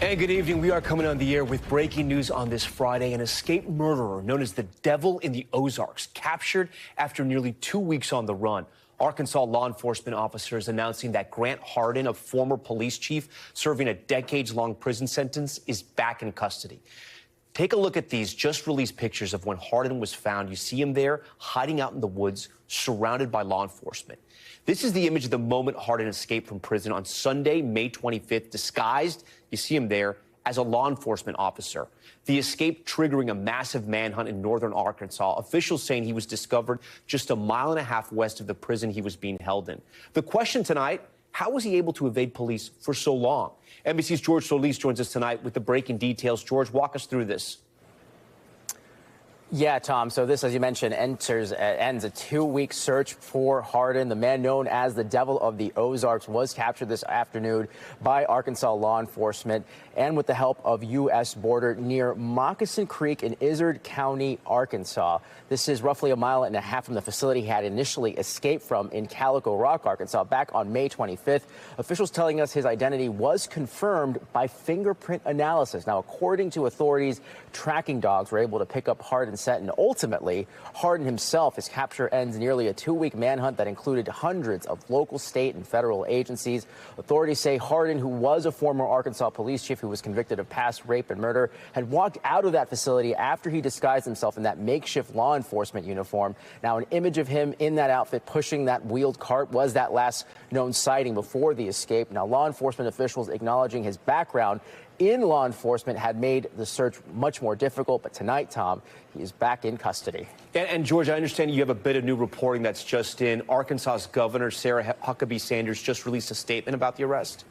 And good evening. We are coming on the air with breaking news on this Friday. An escaped murderer known as the Devil in the Ozarks, captured after nearly 2 weeks on the run. Arkansas law enforcement officers announcing that Grant Hardin, a former police chief serving a decades-long prison sentence, is back in custody. Take a look at these just released pictures of when Hardin was found. You see him there hiding out in the woods, surrounded by law enforcement. This is the image of the moment Hardin escaped from prison on Sunday, May 25th, disguised, you see him there, as a law enforcement officer. The escape triggering a massive manhunt in northern Arkansas, officials saying he was discovered just a mile and a half west of the prison he was being held in. The question tonight, how was he able to evade police for so long? NBC's George Solis joins us tonight with the breaking details. George, walk us through this. Yeah, Tom. So this, as you mentioned, ends a 2-week search for Hardin. The man known as the Devil of the Ozarks was captured this afternoon by Arkansas law enforcement and with the help of U.S. border near Moccasin Creek in Izard County, Arkansas. This is roughly a mile and a half from the facility he had initially escaped from in Calico Rock, Arkansas, back on May 25th. Officials telling us his identity was confirmed by fingerprint analysis. Now, according to authorities, tracking dogs were able to pick up Hardin's scent, and ultimately, Hardin himself, his capture ends nearly a 2-week manhunt that included hundreds of local, state, and federal agencies. Authorities say Hardin, who was a former Arkansas police chief who was convicted of past rape and murder, had walked out of that facility after he disguised himself in that makeshift law enforcement uniform. Now, an image of him in that outfit pushing that wheeled cart was that last known sighting before the escape. Now, law enforcement officials acknowledging his background in law enforcement had made the search much more difficult. But tonight, Tom, he is back in custody. And George, I understand you have a bit of new reporting that's just in. Arkansas's Governor Sarah Huckabee Sanders just released a statement about the arrest.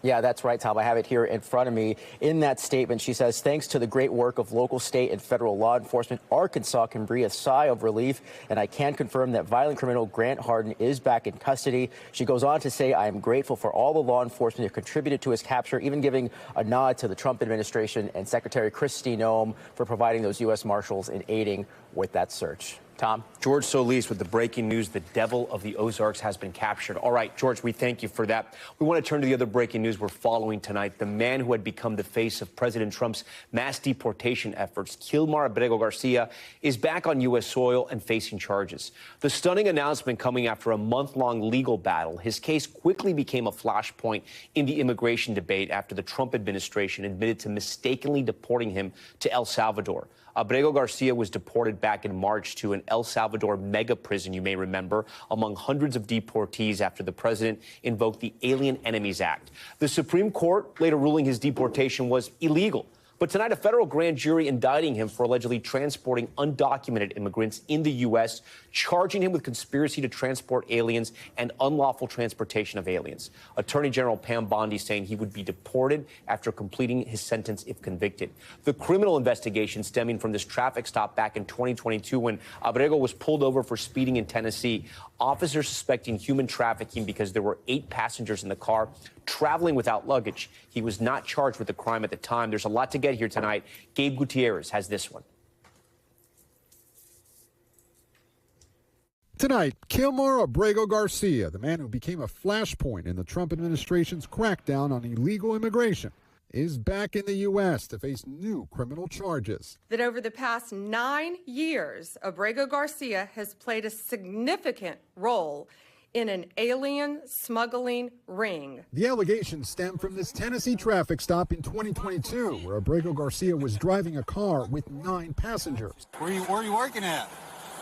Yeah, that's right, Tom. I have it here in front of me. In that statement, she says, thanks to the great work of local, state, and federal law enforcement, Arkansas can breathe a sigh of relief, and I can confirm that violent criminal Grant Hardin is back in custody. She goes on to say, I am grateful for all the law enforcement who contributed to his capture, even giving a nod to the Trump administration and Secretary Kristi Noem for providing those U.S. Marshals in aiding with that search. Tom? George Solis with the breaking news. The Devil of the Ozarks has been captured. All right, George, we thank you for that. We want to turn to the other breaking news we're following tonight. The man who had become the face of President Trump's mass deportation efforts, Kilmar Abrego Garcia, is back on U.S. soil and facing charges. The stunning announcement coming after a month-long legal battle. His case quickly became a flashpoint in the immigration debate after the Trump administration admitted to mistakenly deporting him to El Salvador. Abrego Garcia was deported back in March to an El Salvador mega prison, you may remember, among hundreds of deportees after the president invoked the Alien Enemies Act. The Supreme Court later ruling his deportation was illegal. But tonight, a federal grand jury indicting him for allegedly transporting undocumented immigrants in the U.S., charging him with conspiracy to transport aliens and unlawful transportation of aliens. Attorney General Pam Bondi saying he would be deported after completing his sentence if convicted. The criminal investigation stemming from this traffic stop back in 2022 when Abrego was pulled over for speeding in Tennessee. Officers suspecting human trafficking because there were 8 passengers in the car traveling without luggage. He was not charged with the crime at the time. There's a lot to get here tonight. Gabe Gutierrez has this one. Tonight, Kilmar Abrego Garcia, the man who became a flashpoint in the Trump administration's crackdown on illegal immigration, is back in the U.S. to face new criminal charges. That over the past 9 years, Abrego Garcia has played a significant role in an alien smuggling ring. The allegations stem from this Tennessee traffic stop in 2022, where Abrego Garcia was driving a car with 9 passengers. Where are you working at?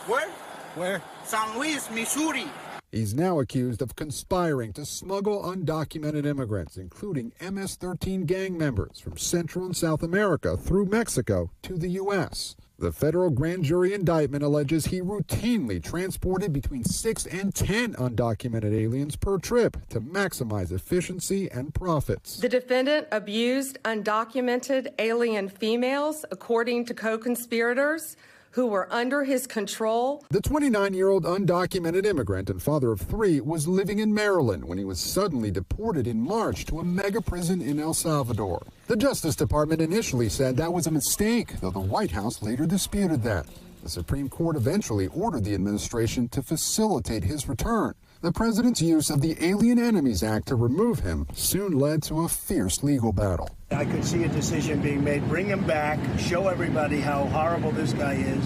Where? San Luis, Missouri. He's now accused of conspiring to smuggle undocumented immigrants, including MS-13 gang members from Central and South America through Mexico to the U.S. The federal grand jury indictment alleges he routinely transported between 6 and 10 undocumented aliens per trip to maximize efficiency and profits. The defendant abused undocumented alien females, according to co-conspirators, who were under his control. The 29-year-old undocumented immigrant and father of 3 was living in Maryland when he was suddenly deported in March to a mega prison in El Salvador. The Justice Department initially said that was a mistake, though the White House later disputed that. The Supreme Court eventually ordered the administration to facilitate his return. The president's use of the Alien Enemies Act to remove him soon led to a fierce legal battle. I could see a decision being made, bring him back, show everybody how horrible this guy is.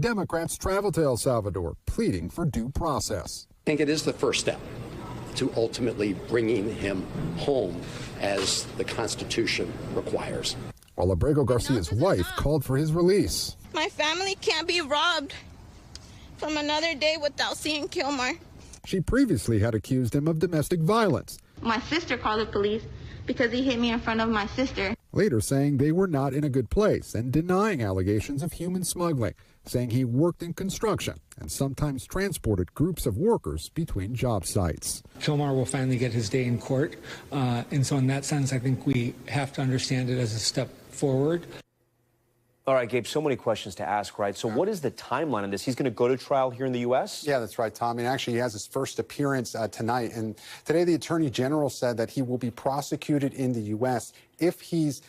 Democrats travel to El Salvador, pleading for due process. I think it is the first step to ultimately bringing him home as the Constitution requires. While Abrego Garcia's wife called for his release. My family can't be robbed from another day without seeing Kilmar. She previously had accused him of domestic violence. My sister called the police because he hit me in front of my sister. Later saying they were not in a good place and denying allegations of human smuggling, saying he worked in construction and sometimes transported groups of workers between job sites. Kilmar will finally get his day in court, and so in that sense, I think we have to understand it as a step forward. All right, Gabe, so many questions to ask, right? So what is the timeline on this? He's going to go to trial here in the U.S.? Yeah, that's right, Tom. And actually, he has his first appearance tonight. And today, the Attorney General said that he will be prosecuted in the U.S. If he's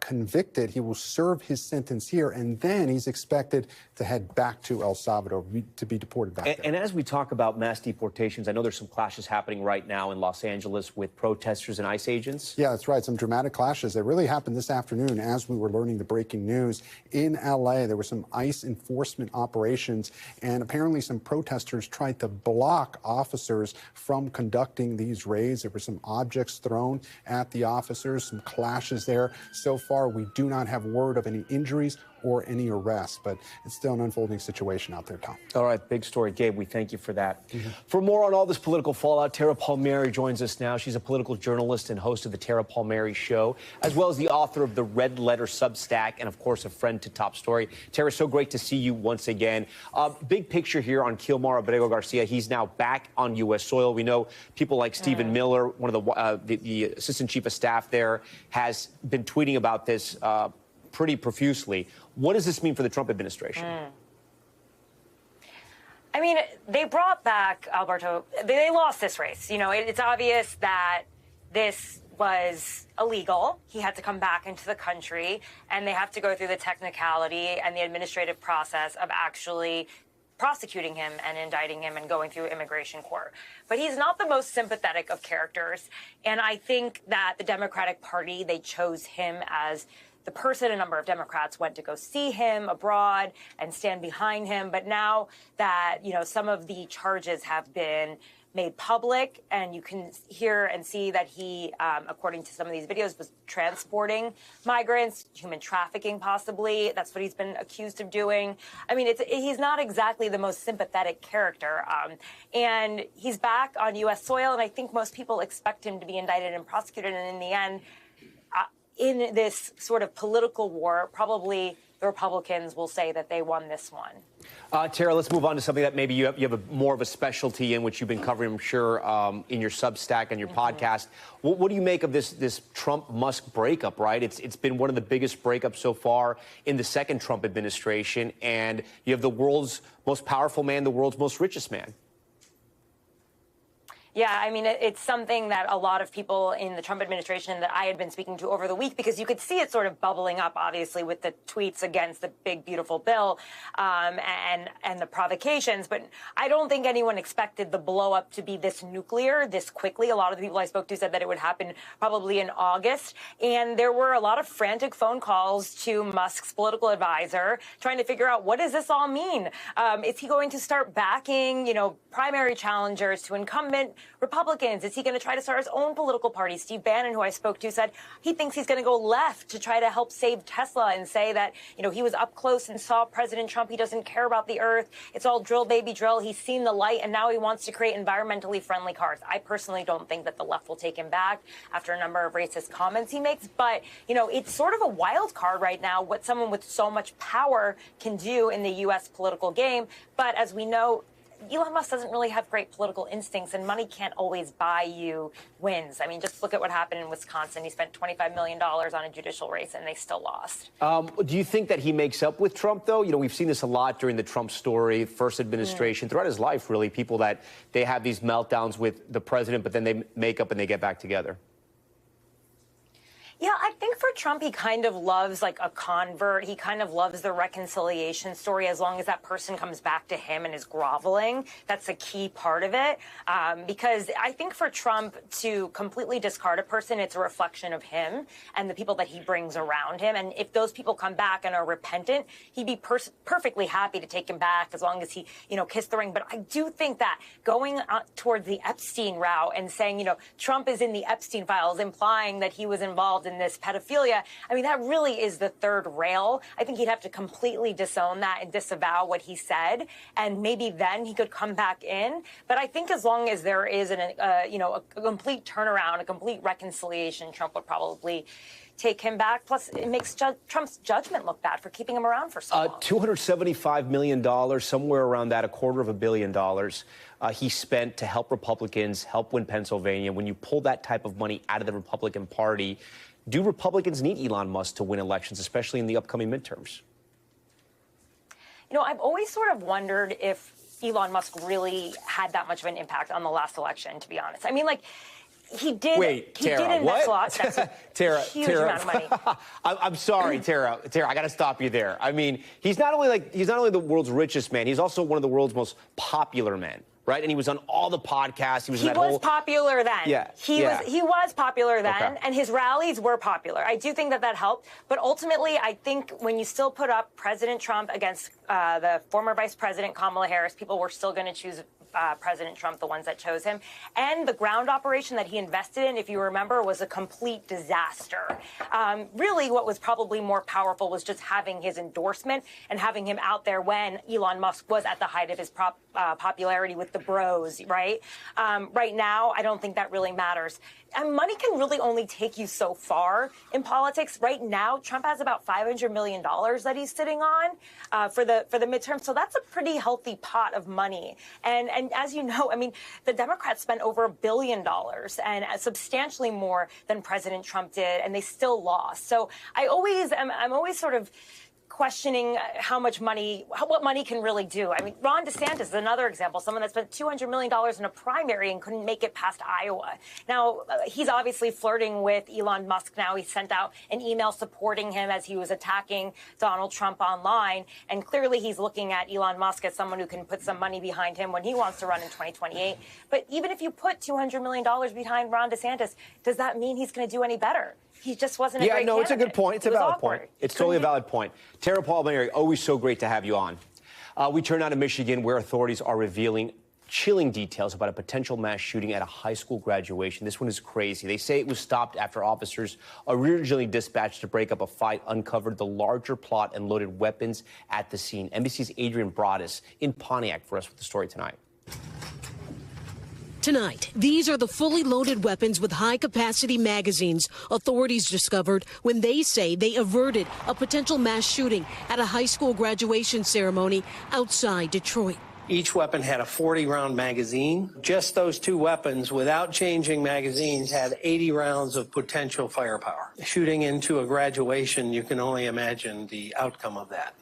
convicted, he will serve his sentence here, and then he's expected to head back to El Salvador to be deported back there. And as we talk about mass deportations, I know there's some clashes happening right now in Los Angeles with protesters and ICE agents. Yeah, that's right. Some dramatic clashes. They really happened this afternoon as we were learning the breaking news. In L.A., there were some ICE enforcement operations, and apparently some protesters tried to block officers from conducting these raids. There were some objects thrown at the officers, some clashes there. So far, we do not have word of any injuries or any arrests, but it's still an unfolding situation out there, Tom. All right, big story. Gabe, we thank you for that. For more on all this political fallout, Tara Palmieri joins us now. She's a political journalist and host of the Tara Palmieri Show, as well as the author of the Red Letter Substack, and of course, a friend to Top Story. Tara, so great to see you once again. Big picture here on Kilmar Abrego Garcia. He's now back on U.S. soil. We know people like Stephen Miller, one of the assistant chief of staff there, has been tweeting about this pretty profusely. What does this mean for the Trump administration? I mean, they brought back Alberto. They lost this race. You know, it's obvious that this was illegal. He had to come back into the country, and they have to go through the technicality and the administrative process of actually prosecuting him and indicting him and going through immigration court. But he's not the most sympathetic of characters. And I think that the Democratic Party, they chose him as the person. A number of Democrats went to go see him abroad and stand behind him. But now that, you know, some of the charges have been made public, and you can hear and see that he, according to some of these videos, was transporting migrants, human trafficking possibly. That's what he's been accused of doing. I mean, he's not exactly the most sympathetic character. And he's back on U.S. soil, and I think most people expect him to be indicted and prosecuted. And in the end, in this sort of political war, probably the Republicans will say that they won this one. Tara, let's move on to something that maybe you have more of a specialty in, which you've been covering, I'm sure, in your Substack and your podcast. What do you make of this Trump-Musk breakup, right? It's been one of the biggest breakups so far in the second Trump administration, and you have the world's most powerful man, the world's most richest man. Yeah, I mean, it's something that a lot of people in the Trump administration that I had been speaking to over the week, because you could see it sort of bubbling up, obviously, with the tweets against the big, beautiful bill and the provocations. But I don't think anyone expected the blow up to be this nuclear, this quickly. A lot of the people I spoke to said that it would happen probably in August. And there were a lot of frantic phone calls to Musk's political advisor trying to figure out, what does this all mean? Is he going to start backing, you know, primary challengers to incumbent Republicans? Is he going to try to start his own political party? Steve Bannon, who I spoke to, said he thinks he's going to go left to try to help save Tesla and say that, you know, he was up close and saw President Trump. He doesn't care about the earth. It's all drill, baby, drill. He's seen the light, and now he wants to create environmentally friendly cars. I personally don't think that the left will take him back after a number of racist comments he makes. But, you know, it's sort of a wild card right now what someone with so much power can do in the U.S. political game. But as we know, Elon Musk doesn't really have great political instincts, and money can't always buy you wins. I mean, just look at what happened in Wisconsin. He spent $25 million on a judicial race, and they still lost. Do you think that he makes up with Trump, though? You know, we've seen this a lot during the Trump story, first administration, throughout his life, really, people that they have these meltdowns with the president, but then they make up and they get back together. Yeah, I think for Trump, he kind of loves like a convert. He kind of loves the reconciliation story as long as that person comes back to him and is groveling. That's a key part of it. Because I think for Trump to completely discard a person, it's a reflection of him and the people that he brings around him. And if those people come back and are repentant, he'd be perfectly happy to take him back as long as he, kissed the ring. But I do think that going towards the Epstein route and saying, Trump is in the Epstein files, implying that he was involved in this pedophilia, I mean, that really is the third rail. I think he'd have to completely disown that and disavow what he said, and maybe then he could come back in. But I think as long as there is a complete turnaround, a complete reconciliation, Trump would probably take him back. Plus, it makes Trump's judgment look bad for keeping him around for so long. $275 million, somewhere around that, $250 million. He spent to help Republicans help win Pennsylvania. When you pull that type of money out of the Republican Party, do Republicans need Elon Musk to win elections, especially in the upcoming midterms? I've always sort of wondered if Elon Musk really had that much of an impact on the last election, to be honest. I mean, he did. Wait, he Tara, did invest what? a lot. That's a huge amount of money. I'm sorry, Tara. I got to stop you there. I mean, he's not only the world's richest man, he's also one of the world's most popular men. Right, and he was on all the podcasts. He was popular then. Yeah, he was popular then, okay. And his rallies were popular. I do think that helped, but ultimately, I think when you still put up President Trump against the former Vice President Kamala Harris, people were still going to choose President Trump, the ones that chose him. And the ground operation that he invested in, if you remember, was a complete disaster. Really, what was probably more powerful was just having his endorsement and having him out there when Elon Musk was at the height of his popularity with the bros, right? Right now, I don't think that really matters. And money can really only take you so far in politics. Right now, Trump has about $500 million that he's sitting on for the midterm. So that's a pretty healthy pot of money. And as you know, I mean, the Democrats spent over $1 billion and substantially more than President Trump did, and they still lost. So I'm always sort of questioning what money can really do. I mean, Ron DeSantis is another example, someone that spent $200 million in a primary and couldn't make it past Iowa. Now, he's obviously flirting with Elon Musk now. He sent out an email supporting him as he was attacking Donald Trump online. And clearly he's looking at Elon Musk as someone who can put some money behind him when he wants to run in 2028. But even if you put $200 million behind Ron DeSantis, does that mean he's going to do any better? He just wasn't a great candidate. It's a good point. It's a valid point. It's totally a valid point. Tara Palmieri, always so great to have you on. We turn now to Michigan, where authorities are revealing chilling details about a potential mass shooting at a high school graduation. This one is crazy. They say it was stopped after officers originally dispatched to break up a fight uncovered the larger plot and loaded weapons at the scene. NBC's Adrian Broadus in Pontiac for us with the story tonight. Tonight, these are the fully loaded weapons with high-capacity magazines authorities discovered when they say they averted a potential mass shooting at a high school graduation ceremony outside Detroit. Each weapon had a 40-round magazine. Just those two weapons, without changing magazines, had 80 rounds of potential firepower. Shooting into a graduation, you can only imagine the outcome of that.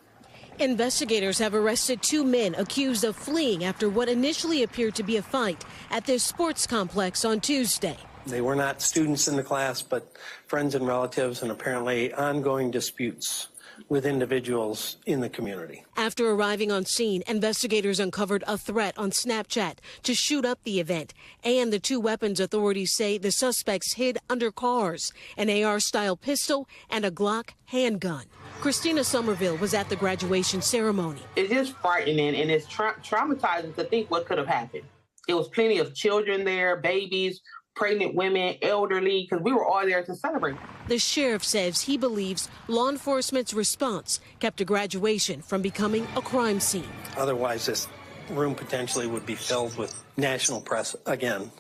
Investigators have arrested 2 men accused of fleeing after what initially appeared to be a fight at their sports complex on Tuesday. They were not students in the class, but friends and relatives, and apparently ongoing disputes with individuals in the community. After arriving on scene, investigators uncovered a threat on Snapchat to shoot up the event. And the 2 weapons authorities say the suspects hid under cars, an AR-style pistol and a Glock handgun. Christina Somerville was at the graduation ceremony. It's just frightening, and it's traumatizing to think what could have happened. There was plenty of children there, babies, pregnant women, elderly, because we were all there to celebrate. The sheriff says he believes law enforcement's response kept a graduation from becoming a crime scene. Otherwise, this room potentially would be filled with national press again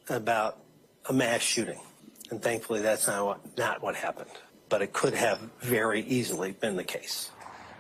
about a mass shooting. And thankfully, that's not what happened. But it could have very easily been the case.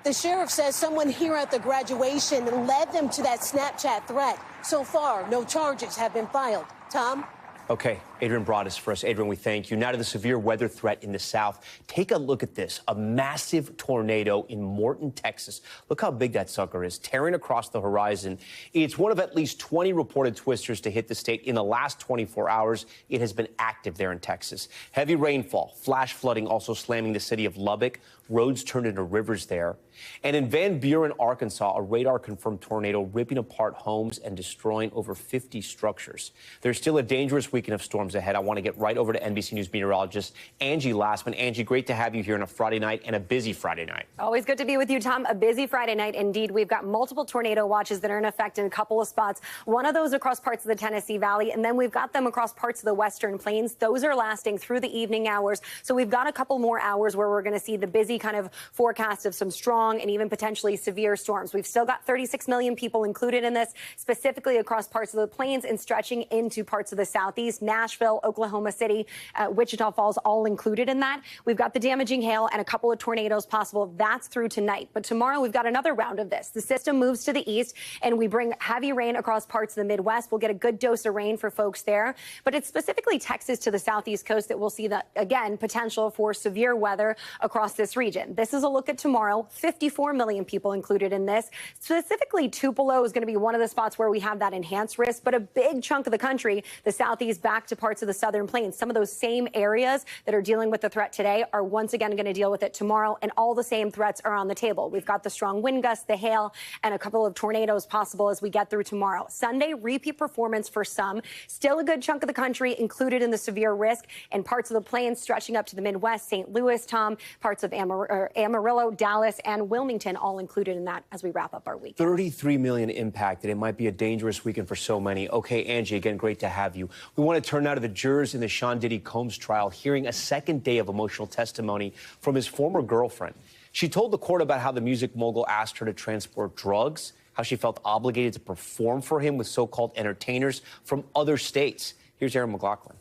The sheriff says someone here at the graduation led them to that Snapchat threat. So far, no charges have been filed. Tom? Okay, Adrian brought us for us. Adrian, we thank you. Now to the severe weather threat in the south. Take a look at this. A massive tornado in Morton, Texas. Look how big that sucker is, tearing across the horizon. It's one of at least 20 reported twisters to hit the state in the last 24 hours. It has been active there in Texas. Heavy rainfall, flash flooding also slamming the city of Lubbock. Roads turned into rivers there. And in Van Buren, Arkansas, a radar-confirmed tornado ripping apart homes and destroying over 50 structures. There's still a dangerous weekend of storms ahead. I want to get right over to NBC News meteorologist Angie Lassman. Angie, great to have you here on a Friday night and a busy Friday night. Always good to be with you, Tom. A busy Friday night indeed. We've got multiple tornado watches that are in effect in a couple of spots. One of those across parts of the Tennessee Valley, and then we've got them across parts of the Western Plains. Those are lasting through the evening hours. So we've got a couple more hours where we're going to see the busy kind of forecast of some strong and even potentially severe storms. We've still got 36 million people included in this, specifically across parts of the plains and stretching into parts of the southeast, Nashville, Oklahoma City, Wichita Falls, all included in that. We've got the damaging hail and a couple of tornadoes possible. That's through tonight. But tomorrow we've got another round of this. The system moves to the east and we bring heavy rain across parts of the Midwest. We'll get a good dose of rain for folks there. But it's specifically Texas to the southeast coast that we'll see that, again, potential for severe weather across this region. This is a look at tomorrow. 54 million people included in this. Specifically, Tupelo is going to be one of the spots where we have that enhanced risk, but a big chunk of the country, the southeast back to parts of the southern plains, some of those same areas that are dealing with the threat today are once again going to deal with it tomorrow, and all the same threats are on the table. We've got the strong wind gusts, the hail, and a couple of tornadoes possible as we get through tomorrow. Sunday, repeat performance for some. Still a good chunk of the country included in the severe risk, and parts of the plains stretching up to the Midwest, St. Louis, Tom, parts of Amarillo, Dallas, and Wilmington, all included in that as we wrap up our week. 33 million impacted. It might be a dangerous weekend for so many. Okay, Angie, again, great to have you. We want to turn now to the jurors in the Sean Diddy Combs trial, hearing a second day of emotional testimony from his former girlfriend. She told the court about how the music mogul asked her to transport drugs, how she felt obligated to perform for him with so-called entertainers from other states. Here's Aaron McLaughlin.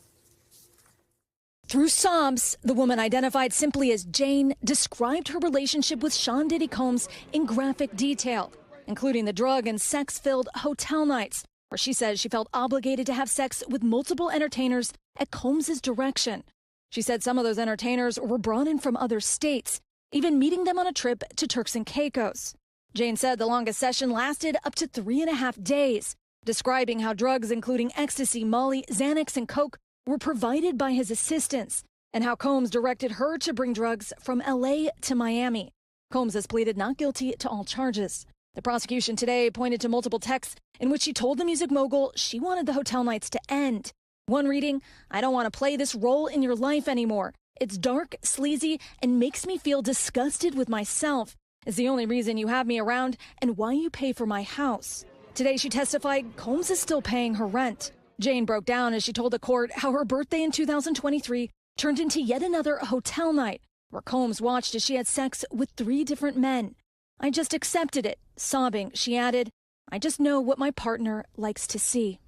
Through sobs, the woman identified simply as Jane described her relationship with Sean Diddy Combs in graphic detail, including the drug and sex-filled hotel nights, where she says she felt obligated to have sex with multiple entertainers at Combs' direction. She said some of those entertainers were brought in from other states, even meeting them on a trip to Turks and Caicos. Jane said the longest session lasted up to 3.5 days, describing how drugs including ecstasy, Molly, Xanax, and Coke were provided by his assistants, and how Combs directed her to bring drugs from L.A. to Miami. Combs has pleaded not guilty to all charges. The prosecution today pointed to multiple texts in which she told the music mogul she wanted the hotel nights to end. One reading, "I don't want to play this role in your life anymore. It's dark, sleazy, and makes me feel disgusted with myself. It's the only reason you have me around and why you pay for my house." Today she testified Combs is still paying her rent. Jane broke down as she told the court how her birthday in 2023 turned into yet another hotel night, where Combs watched as she had sex with 3 different men. "I just accepted it." Sobbing, she added, "I just know what my partner likes to see."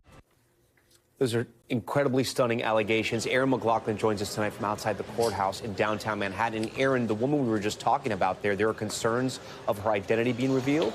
Those are incredibly stunning allegations. Aaron McLaughlin joins us tonight from outside the courthouse in downtown Manhattan. And Aaron, the woman we were just talking about there are concerns of her identity being revealed?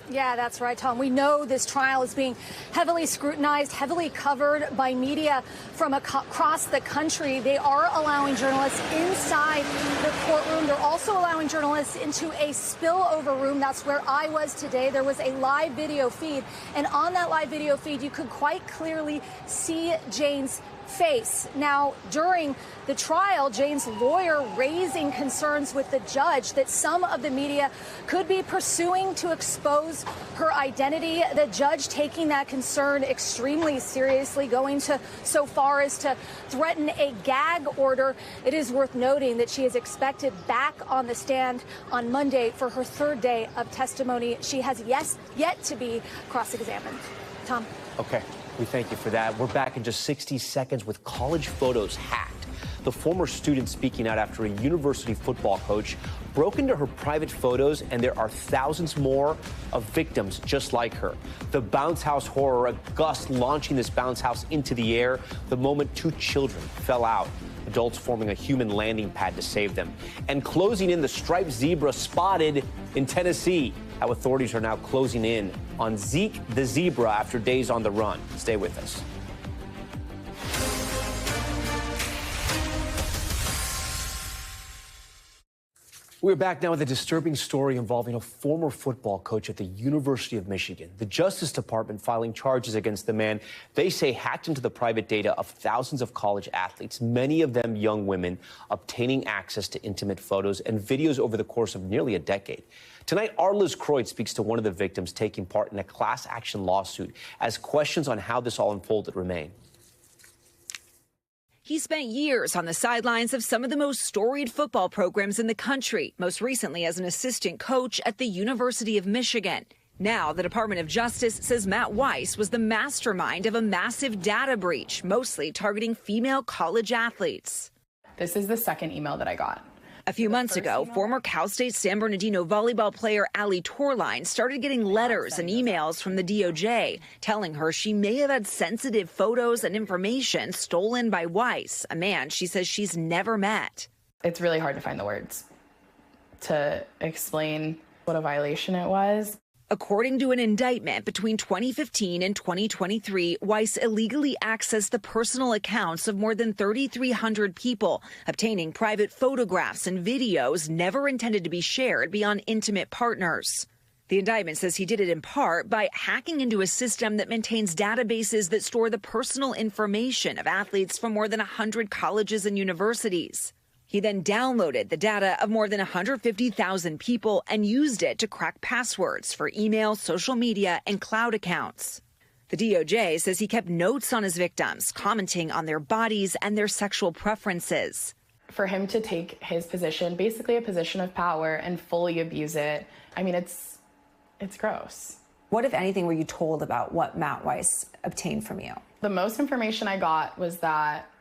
Yeah, that's right, Tom. We know this trial is being heavily scrutinized, heavily covered by media from across the country. They are allowing journalists inside the courtroom. They're also allowing journalists into a spillover room. That's where I was today. There was a live video feed, and on that live video feed, you could quite clearly see Jane's face. Now, during the trial, Jane's lawyer raising concerns with the judge that some of the media could be pursuing to expose her identity. The judge taking that concern extremely seriously, going to so far as to threaten a gag order. It is worth noting that she is expected back on the stand on Monday for her 3rd day of testimony. She has yet to be cross-examined. Tom. Okay. We thank you for that. We're back in just 60 seconds with college photos hacked. The former student speaking out after a university football coach broke into her private photos, and there are thousands more of victims just like her. The bounce house horror, a gust launching this bounce house into the air the moment 2 children fell out. Adults forming a human landing pad to save them. And closing in, the striped zebra spotted in Tennessee. How authorities are now closing in on Zeke the zebra after days on the run. Stay with us. We're back now with a disturbing story involving a former football coach at the University of Michigan. The Justice Department filing charges against the man they say hacked into the private data of thousands of college athletes, many of them young women, obtaining access to intimate photos and videos over the course of nearly a decade. Tonight, our Liz Croyd speaks to one of the victims taking part in a class action lawsuit as questions on how this all unfolded remain. He spent years on the sidelines of some of the most storied football programs in the country, most recently as an assistant coach at the University of Michigan. Now, the Department of Justice says Matt Weiss was the mastermind of a massive data breach, mostly targeting female college athletes. This is the second email that I got. A few months ago, former Cal State San Bernardino volleyball player Allie Torline started getting letters and emails from the DOJ telling her she may have had sensitive photos and information stolen by Weiss, a man she says she's never met. It's really hard to find the words to explain what a violation it was. According to an indictment, between 2015 and 2023, Weiss illegally accessed the personal accounts of more than 3,300 people, obtaining private photographs and videos never intended to be shared beyond intimate partners. The indictment says he did it in part by hacking into a system that maintains databases that store the personal information of athletes from more than 100 colleges and universities. He then downloaded the data of more than 150,000 people and used it to crack passwords for email, social media, and cloud accounts. The DOJ says he kept notes on his victims, commenting on their bodies and their sexual preferences. For him to take his position, basically a position of power, and fully abuse it, I mean, it's gross. What, if anything, were you told about what Matt Weiss obtained from you? The most information I got was that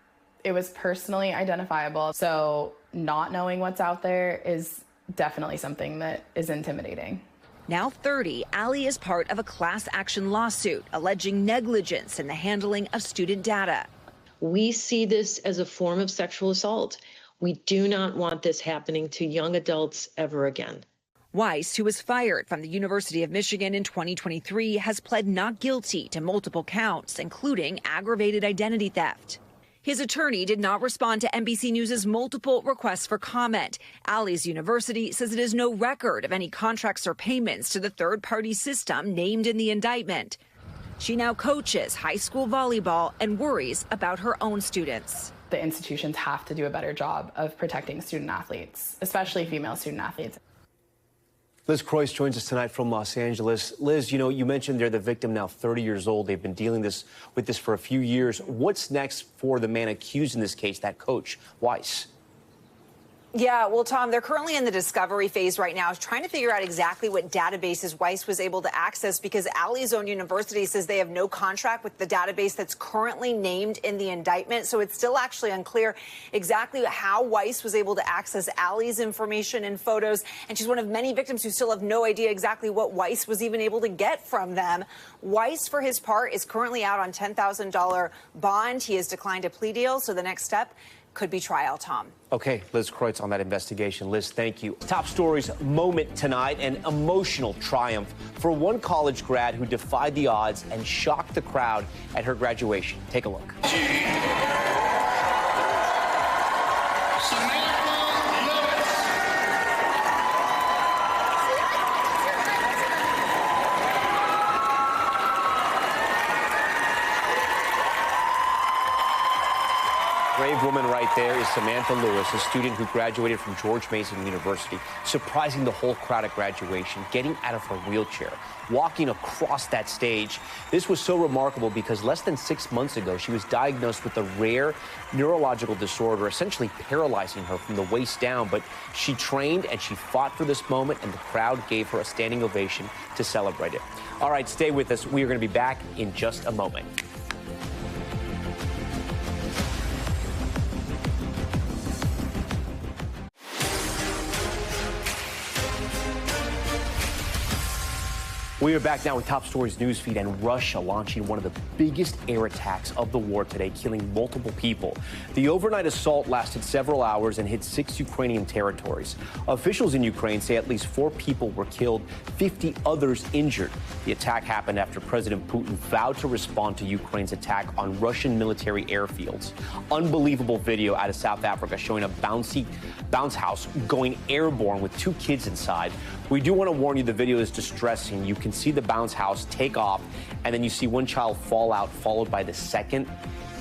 it was personally identifiable, so not knowing what's out there is definitely something that is intimidating. Now 30, Allie is part of a class action lawsuit alleging negligence in the handling of student data. We see this as a form of sexual assault. We do not want this happening to young adults ever again. Weiss, who was fired from the University of Michigan in 2023, has pled not guilty to multiple counts, including aggravated identity theft. His attorney did not respond to NBC News' multiple requests for comment. Allie's university says it has no record of any contracts or payments to the third-party system named in the indictment. She now coaches high school volleyball and worries about her own students. The institutions have to do a better job of protecting student athletes, especially female student athletes. Liz Croyd joins us tonight from Los Angeles. Liz, you mentioned they're the victim now 30 years old. They've been dealing with this for a few years. What's next for the man accused in this case, that coach, Weiss? Yeah, well, Tom, they're currently in the discovery phase right now, trying to figure out exactly what databases Weiss was able to access, because Allie's own university says they have no contract with the database that's currently named in the indictment. So it's still actually unclear exactly how Weiss was able to access Allie's information and photos. And she's one of many victims who still have no idea exactly what Weiss was even able to get from them. Weiss, for his part, is currently out on $10,000 bond. He has declined a plea deal. So the next step could be trial, Tom. Okay, Liz Croyd's on that investigation. Liz, thank you. Top stories moment tonight, an emotional triumph for one college grad who defied the odds and shocked the crowd at her graduation. Take a look. Brave woman right there is Samantha Lewis, a student who graduated from George Mason University, surprising the whole crowd at graduation, getting out of her wheelchair, walking across that stage. This was so remarkable because less than 6 months ago, she was diagnosed with a rare neurological disorder, essentially paralyzing her from the waist down. But she trained and she fought for this moment, and the crowd gave her a standing ovation to celebrate it. All right, stay with us. We are going to be back in just a moment. We are back now with Top Stories newsfeed, and Russia launching one of the biggest air attacks of the war today, killing multiple people. The overnight assault lasted several hours and hit 6 Ukrainian territories. Officials in Ukraine say at least 4 people were killed, 50 others injured. The attack happened after President Putin vowed to respond to Ukraine's attack on Russian military airfields. Unbelievable video out of South Africa showing a bounce house going airborne with 2 kids inside. We do want to warn you, the video is distressing. You can see the bounce house take off, and then you see one child fall out, followed by the second.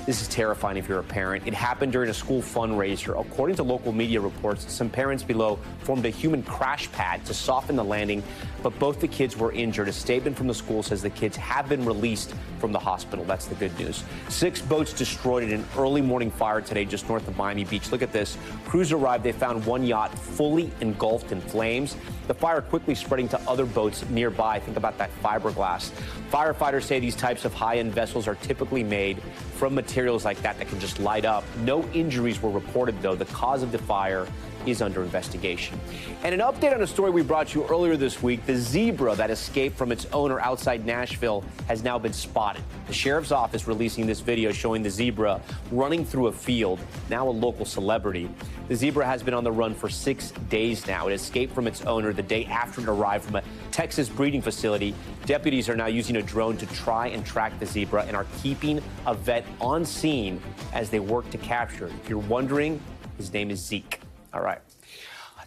This is terrifying if you're a parent. It happened during a school fundraiser. According to local media reports, some parents below formed a human crash pad to soften the landing, but both the kids were injured. A statement from the school says the kids have been released from the hospital. That's the good news. 6 boats destroyed in an early morning fire today just north of Miami Beach. Look at this. Crews arrived. They found one yacht fully engulfed in flames. The fire quickly spreading to other boats nearby. Think about that fiberglass. Firefighters say these types of high-end vessels are typically made from materials like that can just light up. No injuries were reported, though. The cause of the fire is under investigation. And an update on a story we brought you earlier this week. The zebra that escaped from its owner outside Nashville has now been spotted. The sheriff's office releasing this video showing the zebra running through a field, now a local celebrity. The zebra has been on the run for 6 days now. It escaped from its owner the day after it arrived from a Texas breeding facility. Deputies are now using a drone to try and track the zebra and are keeping a vet on scene as they work to capture it. If you're wondering, his name is Zeke. All right.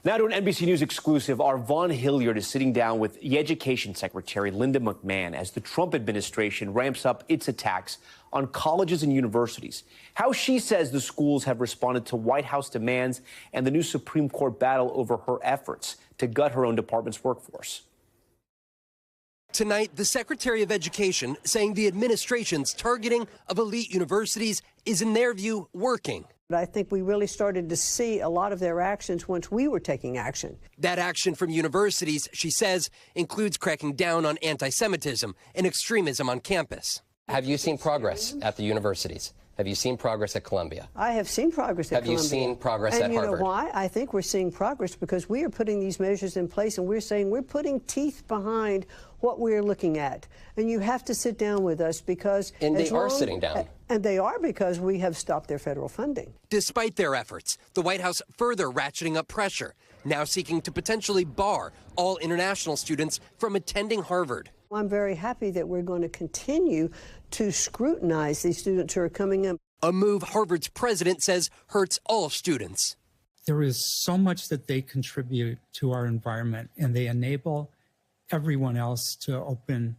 Now to an NBC News exclusive. Our Vaughn Hilliard is sitting down with the Education Secretary Linda McMahon as the Trump administration ramps up its attacks on colleges and universities. How she says the schools have responded to White House demands and the new Supreme Court battle over her efforts to gut her own department's workforce. Tonight, the Secretary of Education saying the administration's targeting of elite universities is, in their view, working. I think we really started to see a lot of their actions once we were taking action. That action from universities, she says, includes cracking down on anti-Semitism and extremism on campus. Have you seen progress at the universities? Have you seen progress at Columbia? I have seen progress at Columbia. Have you seen progress at Harvard? And you know why? I think we're seeing progress because we are putting these measures in place and we're saying we're putting teeth behind what we're looking at. And you have to sit down with us because... And they are sitting down. And they are because we have stopped their federal funding. Despite their efforts, the White House further ratcheting up pressure, now seeking to potentially bar all international students from attending Harvard. I'm very happy that we're going to continue to scrutinize these students who are coming in. A move Harvard's president says hurts all students. There is so much that they contribute to our environment, and they enable everyone else to open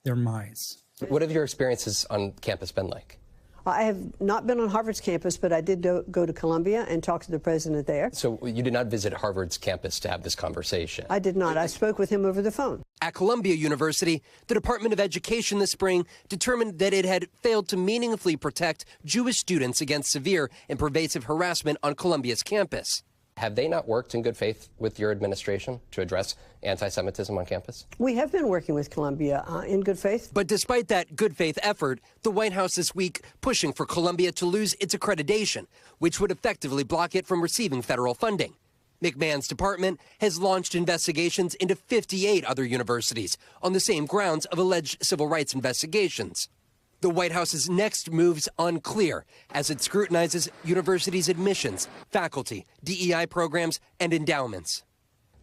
their minds. What have your experiences on campus been like? I have not been on Harvard's campus, but I did go to Columbia and talk to the president there. So you did not visit Harvard's campus to have this conversation? I did not. I spoke with him over the phone. At Columbia University, the Department of Education this spring determined that it had failed to meaningfully protect Jewish students against severe and pervasive harassment on Columbia's campus. Have they not worked in good faith with your administration to address anti-Semitism on campus? We have been working with Columbia in good faith. But despite that good faith effort, the White House this week pushing for Columbia to lose its accreditation, which would effectively block it from receiving federal funding. McMahon's department has launched investigations into 58 other universities on the same grounds of alleged civil rights investigations. The White House's next move's unclear as it scrutinizes universities' admissions, faculty, DEI programs, and endowments.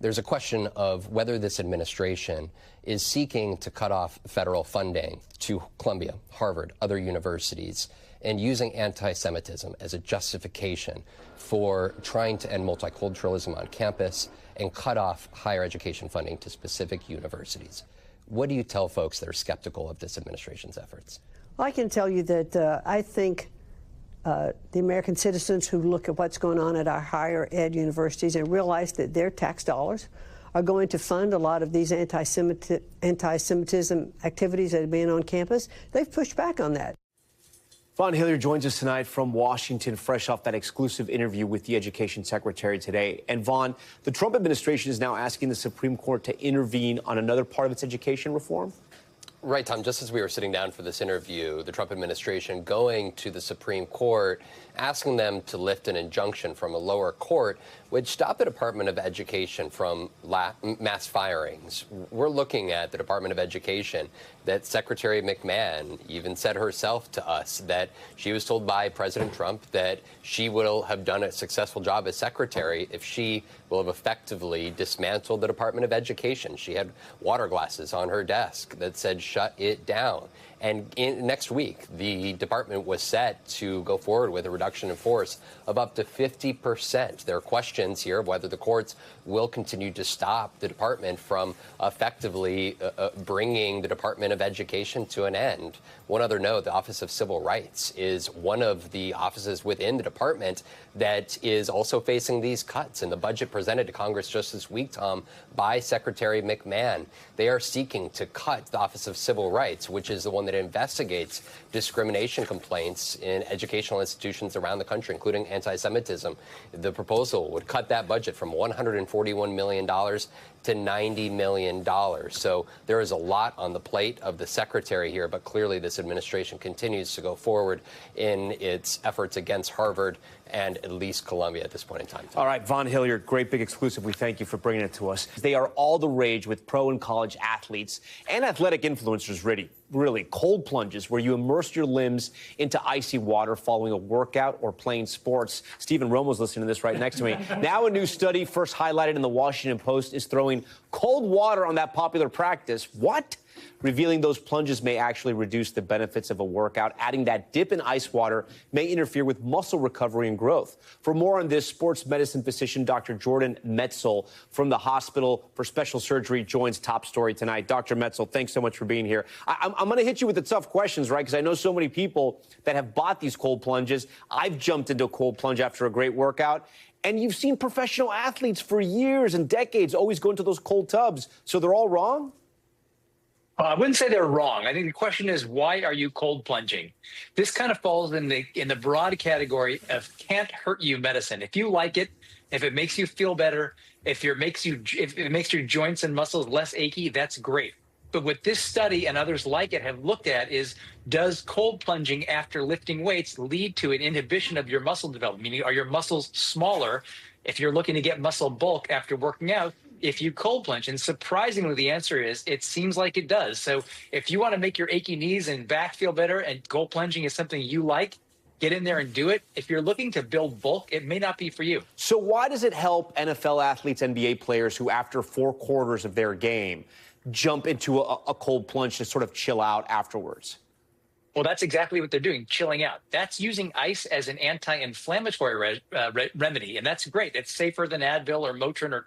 There's a question of whether this administration is seeking to cut off federal funding to Columbia, Harvard, other universities, and using anti-Semitism as a justification for trying to end multiculturalism on campus and cut off higher education funding to specific universities. What do you tell folks that are skeptical of this administration's efforts? I can tell you that I think the American citizens who look at what's going on at our higher ed universities and realize that their tax dollars are going to fund a lot of these anti-Semitism activities that are being on campus, they've pushed back on that. Vaughn Hilliard joins us tonight from Washington, fresh off that exclusive interview with the Education Secretary today. And Vaughn, the Trump administration is now asking the Supreme Court to intervene on another part of its education reform? Right, Tom. Just as we were sitting down for this interview, the Trump administration going to the Supreme Court, asking them to lift an injunction from a lower court, which stopped the Department of Education from mass firings. We're looking at the Department of Education that Secretary McMahon even said herself to us that she was told by President Trump that she will have done a successful job as secretary if she will have effectively dismantled the Department of Education. She had water glasses on her desk that said, shut it down. And next week, the department was set to go forward with a reduction in force of up to 50%. There are questions here of whether the courts will continue to stop the department from effectively bringing the Department of Education to an end. One other note, the Office of Civil Rights is one of the offices within the department that is also facing these cuts. In the budget presented to Congress just this week, Tom, by Secretary McMahon, they are seeking to cut the Office of Civil Rights, which is the one that investigates discrimination complaints in educational institutions around the country, including anti-Semitism. The proposal would cut that budget from $141 million to $90 million. So there is a lot on the plate of the secretary here, but clearly this administration continues to go forward in its efforts against Harvard and at least Columbia at this point in time. All right, Von Hilliard, great big exclusive. We thank you for bringing it to us. They are all the rage with pro and college athletes and athletic influencers, really cold plunges where you immerse your limbs into icy water following a workout or playing sports. Stephen Romo's listening to this right next to me. Now a new study, first highlighted in the Washington Post, is throwing cold water on that popular practice. What? Revealing those plunges may actually reduce the benefits of a workout. Adding that dip in ice water may interfere with muscle recovery and growth. For more on this, sports medicine physician Dr. Jordan Metzel from the Hospital for Special Surgery joins Top Story tonight. Dr. Metzel, thanks so much for being here. I'm going to hit you with the tough questions, right? Because I know so many people that have bought these cold plunges. I've jumped into a cold plunge after a great workout. And you've seen professional athletes for years and decades always go into those cold tubs. So they're all wrong? I wouldn't say they're wrong. I think the question is, why are you cold plunging? This kind of falls in the broad category of can't hurt you medicine. If you like it, if it makes you feel better, if it makes your joints and muscles less achy, that's great. But what this study and others like it have looked at is, does cold plunging after lifting weights lead to an inhibition of your muscle development? Meaning, are your muscles smaller if you're looking to get muscle bulk after working out? If you cold plunge? And surprisingly, the answer is it seems like it does. So if you want to make your achy knees and back feel better and cold plunging is something you like, get in there and do it. If you're looking to build bulk, it may not be for you. So why does it help NFL athletes, NBA players who after 4 quarters of their game jump into a cold plunge to sort of chill out afterwards? Well, that's exactly what they're doing, chilling out. That's using ice as an anti-inflammatory remedy, and that's great. It's safer than Advil or Motrin or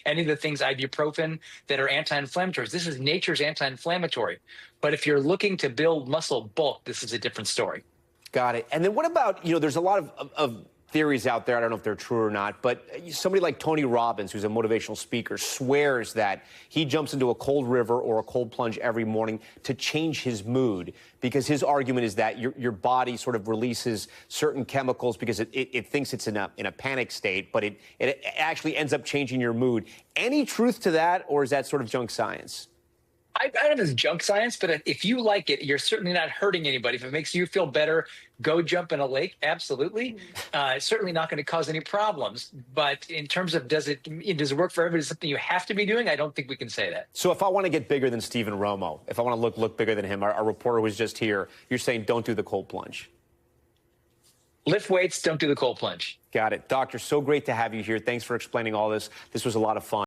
any of the things, ibuprofen, that are anti-inflammatories. This is nature's anti-inflammatory. But if you're looking to build muscle bulk, this is a different story. Got it. And then what about, there's a lot of theories out there, I don't know if they're true or not, but somebody like Tony Robbins, who's a motivational speaker, swears that he jumps into a cold river or a cold plunge every morning to change his mood, because his argument is that your body sort of releases certain chemicals because it thinks it's in a panic state, but it actually ends up changing your mood. Any truth to that, or is that sort of junk science? I don't know if it's junk science, but if you like it, you're certainly not hurting anybody. If it makes you feel better, go jump in a lake. Absolutely. It's certainly not going to cause any problems. But in terms of does it work for everybody? Is it something you have to be doing? I don't think we can say that. So if I want to get bigger than Stephen Romo, if I want to look bigger than him, our reporter was just here, you're saying don't do the cold plunge. Lift weights, don't do the cold plunge. Got it. Doctor, so great to have you here. Thanks for explaining all this. This was a lot of fun.